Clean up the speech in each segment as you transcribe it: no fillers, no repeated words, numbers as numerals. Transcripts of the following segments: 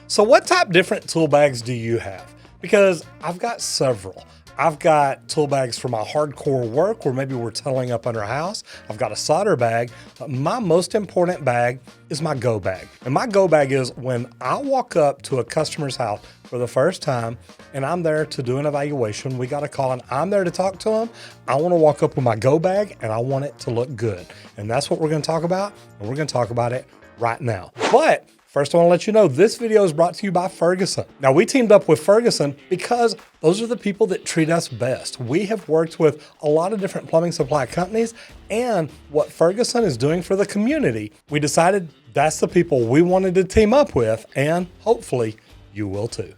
So what type different tool bags do you have? Because I've got several. I've got tool bags for my hardcore work where maybe we're toweling up under a house. I've got a solder bag, but my most important bag is my go bag. And my go bag is when I walk up to a customer's house for the first time and I'm there to do an evaluation, we got a call and I'm there to talk to them. I want to walk up with my go bag and I want it to look good. And that's what we're going to talk about. And we're going to talk about it right now. But first, I want to let you know this video is brought to you by Ferguson. Now, we teamed up with Ferguson because those are the people that treat us best. We have worked with a lot of different plumbing supply companies, and what Ferguson is doing for the community, we decided that's the people we wanted to team up with, and hopefully you will too.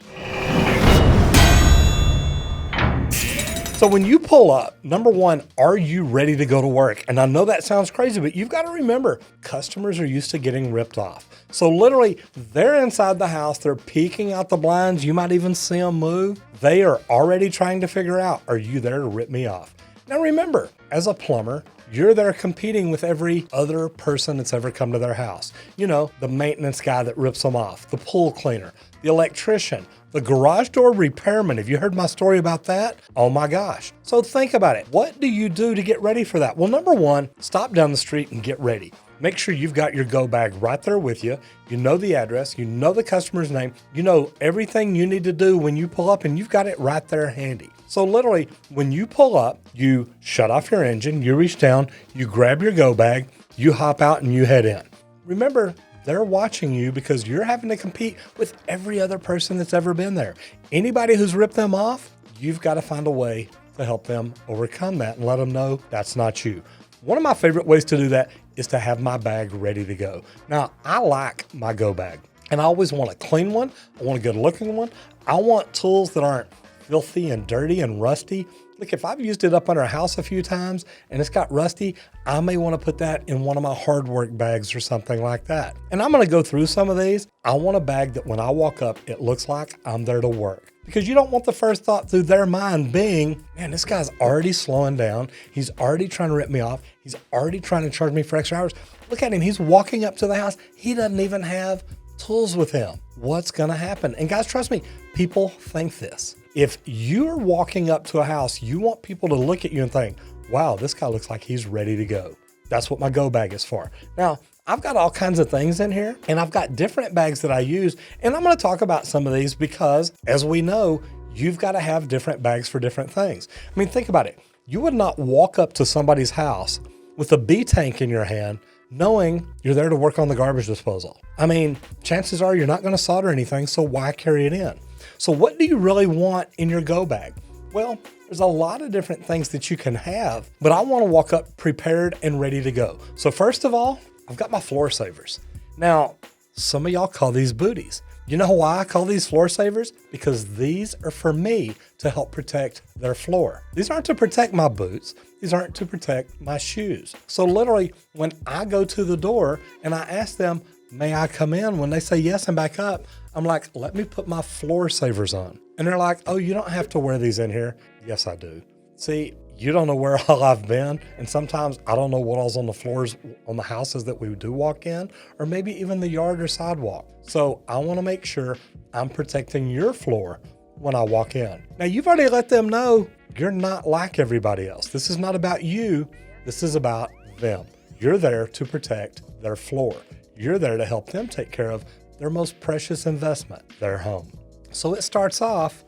So when you pull up, number one, are you ready to go to work? And I know that sounds crazy, but you've got to remember, customers are used to getting ripped off. So literally, they're inside the house, they're peeking out the blinds, you might even see them move. They are already trying to figure out, are you there to rip me off? Now remember, as a plumber, you're there competing with every other person that's ever come to their house. You know, the maintenance guy that rips them off, the pool cleaner, the electrician, the garage door repairman. Have you heard my story about that? Oh my gosh. So think about it. What do you do to get ready for that? Well, number one, stop down the street and get ready. Make sure you've got your go bag right there with you. You know the address, you know the customer's name, you know everything you need to do when you pull up, and you've got it right there handy. So literally, when you pull up, you shut off your engine, you reach down, you grab your go bag, you hop out and you head in. Remember, they're watching you because you're having to compete with every other person that's ever been there. Anybody who's ripped them off, you've got to find a way to help them overcome that and let them know that's not you. One of my favorite ways to do that is to have my bag ready to go. Now, I like my go bag, and I always want a clean one. I want a good looking one. I want tools that aren't filthy and dirty and rusty. Look, if I've used it up under a house a few times and it's got rusty, I may want to put that in one of my hard work bags or something like that. And I'm going to go through some of these. I want a bag that when I walk up, it looks like I'm there to work. Because you don't want the first thought through their mind being, man, this guy's already slowing down. He's already trying to rip me off. He's already trying to charge me for extra hours. Look at him. He's walking up to the house. He doesn't even have tools with him. What's going to happen? And guys, trust me, people think this. If you're walking up to a house, you want people to look at you and think, wow, this guy looks like he's ready to go. That's what my go bag is for. Now, I've got all kinds of things in here, and I've got different bags that I use, and I'm going to talk about some of these because, as we know, you've got to have different bags for different things. I mean, think about it. You would not walk up to somebody's house with a B tank in your hand knowing you're there to work on the garbage disposal. I mean, chances are you're not going to solder anything, so why carry it in? So what do you really want in your go bag? Well, there's a lot of different things that you can have, but I want to walk up prepared and ready to go. So first of all, I've got my floor savers. Now, some of y'all call these booties. You know why I call these floor savers? Because these are for me to help protect their floor. These aren't to protect my boots. These aren't to protect my shoes. So literally, when I go to the door and I ask them, may I come in? When they say yes and back up, I'm like, let me put my floor savers on. And they're like, oh, you don't have to wear these in here. Yes, I do. See, you don't know where all I've been. And sometimes I don't know what all's on the floors on the houses that we do walk in, or maybe even the yard or sidewalk. So I want to make sure I'm protecting your floor when I walk in. Now, you've already let them know you're not like everybody else. This is not about you. This is about them. You're there to protect their floor. You're there to help them take care of their most precious investment, their home. So it starts off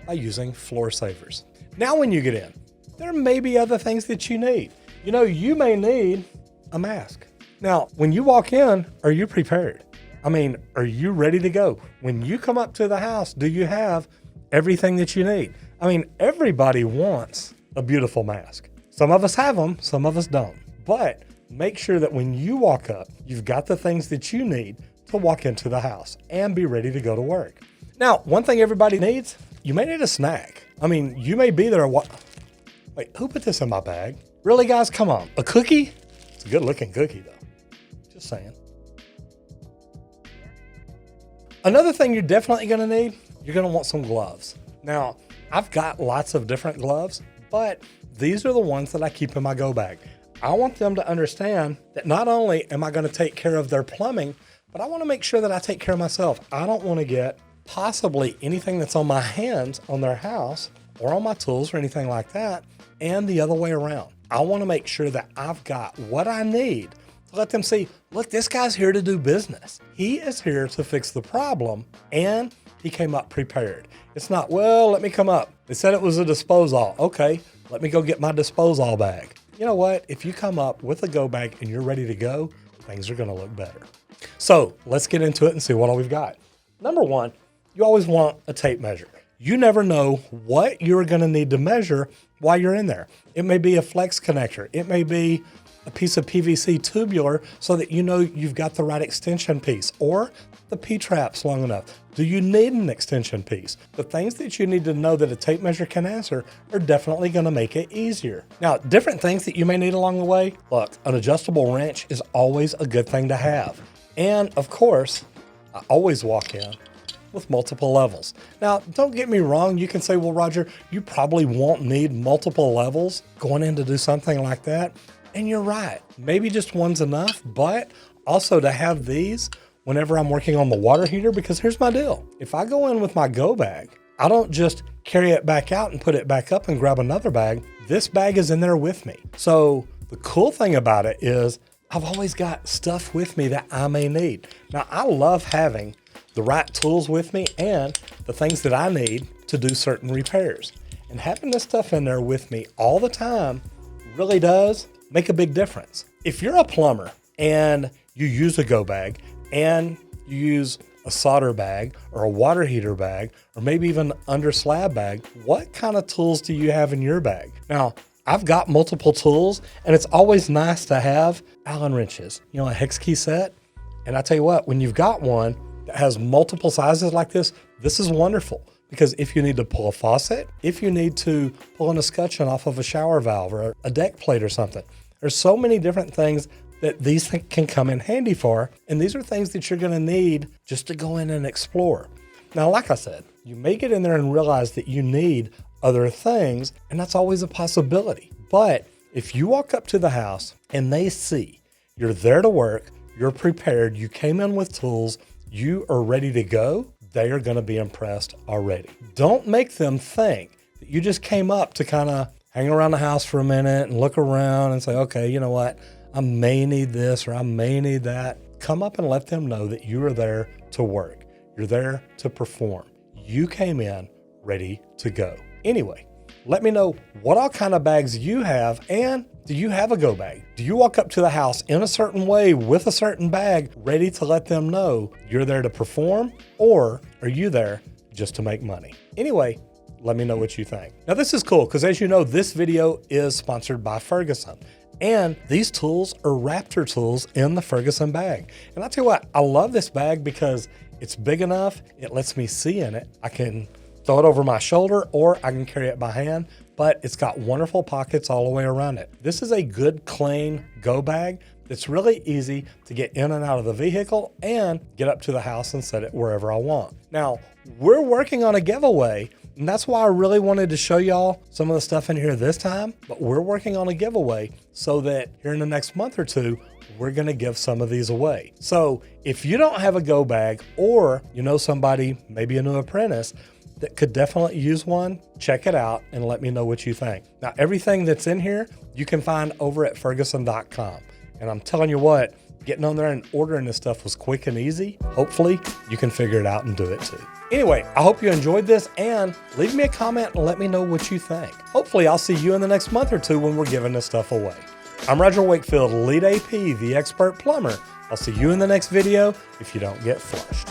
by using floor savers. Now, when you get in, there may be other things that you need. You know, you may need a mask. Now, when you walk in, are you prepared? I mean, are you ready to go? When you come up to the house, do you have everything that you need? I mean, everybody wants a beautiful mask. Some of us have them, some of us don't. But make sure that when you walk up, you've got the things that you need to walk into the house and be ready to go to work. Now, one thing everybody needs, you may need a snack. I mean, you may be there. Wait, who put this in my bag? Really, guys? Come on. A cookie? It's a good looking cookie, though. Just saying. Another thing you're definitely going to need, you're going to want some gloves. Now, I've got lots of different gloves, but these are the ones that I keep in my go bag. I want them to understand that not only am I going to take care of their plumbing, but I want to make sure that I take care of myself. I don't want to get possibly anything that's on my hands on their house or on my tools or anything like that, and the other way around. I want to make sure that I've got what I need to let them see, look, this guy's here to do business. He is here to fix the problem, and he came up prepared. It's not, well, let me come up. They said it was a disposal. Okay, let me go get my disposal bag. You know what? If you come up with a go bag and you're ready to go, things are going to look better. So let's get into it and see what all we've got. Number one, you always want a tape measure. You never know what you're going to need to measure while you're in there. It may be a flex connector. It may be a piece of PVC tubular so that you know you've got the right extension piece, or the P-trap's long enough. Do you need an extension piece? The things that you need to know that a tape measure can answer are definitely going to make it easier. Now, different things that you may need along the way. Look, an adjustable wrench is always a good thing to have. And of course, I always walk in with multiple levels. Now, don't get me wrong. You can say, well, Roger, you probably won't need multiple levels going in to do something like that. And you're right. Maybe just one's enough, but also to have these whenever I'm working on the water heater, because here's my deal. If I go in with my go bag, I don't just carry it back out and put it back up and grab another bag. This bag is in there with me. So the cool thing about it is I've always got stuff with me that I may need. Now, I love having the right tools with me and the things that I need to do certain repairs. And having this stuff in there with me all the time really does make a big difference. If you're a plumber and you use a go bag and you use a solder bag or a water heater bag, or maybe even under slab bag, what kind of tools do you have in your bag? Now, I've got multiple tools, and it's always nice to have Allen wrenches, you know, a hex key set. And I tell you what, when you've got one that has multiple sizes like this is wonderful. Because if you need to pull a faucet, if you need to pull an escutcheon off of a shower valve or a deck plate or something, there's so many different things that these can come in handy for. And these are things that you're gonna need just to go in and explore. Now, like I said, you may get in there and realize that you need other things, and that's always a possibility. But if you walk up to the house and they see you're there to work, you're prepared, you came in with tools, you are ready to go, they are gonna be impressed already. Don't make them think that you just came up to kind of hang around the house for a minute and look around and say, okay, you know what? I may need this or I may need that. Come up and let them know that you are there to work. You're there to perform. You came in ready to go. Anyway, let me know what all kind of bags you have, and do you have a go bag? Do you walk up to the house in a certain way with a certain bag, ready to let them know you're there to perform, or are you there just to make money? Anyway, let me know what you think. Now, this is cool because, as you know, this video is sponsored by Ferguson. And these tools are Raptor tools in the Ferguson bag. And I'll tell you what, I love this bag because it's big enough. It lets me see in it. I can throw it over my shoulder or I can carry it by hand, but it's got wonderful pockets all the way around it. This is a good, clean go bag that's really easy to get in and out of the vehicle and get up to the house and set it wherever I want. Now, we're working on a giveaway, and that's why I really wanted to show y'all some of the stuff in here this time, but we're working on a giveaway so that here in the next month or two, we're gonna give some of these away. So if you don't have a go bag, or you know somebody, maybe a new apprentice, that could definitely use one, check it out and let me know what you think. Now, everything that's in here, you can find over at Ferguson.com. And I'm telling you what, getting on there and ordering this stuff was quick and easy. Hopefully you can figure it out and do it too. Anyway, I hope you enjoyed this, and leave me a comment and let me know what you think. Hopefully I'll see you in the next month or two when we're giving this stuff away. I'm Roger Wakefield, Lead AP, the expert plumber. I'll see you in the next video if you don't get flushed.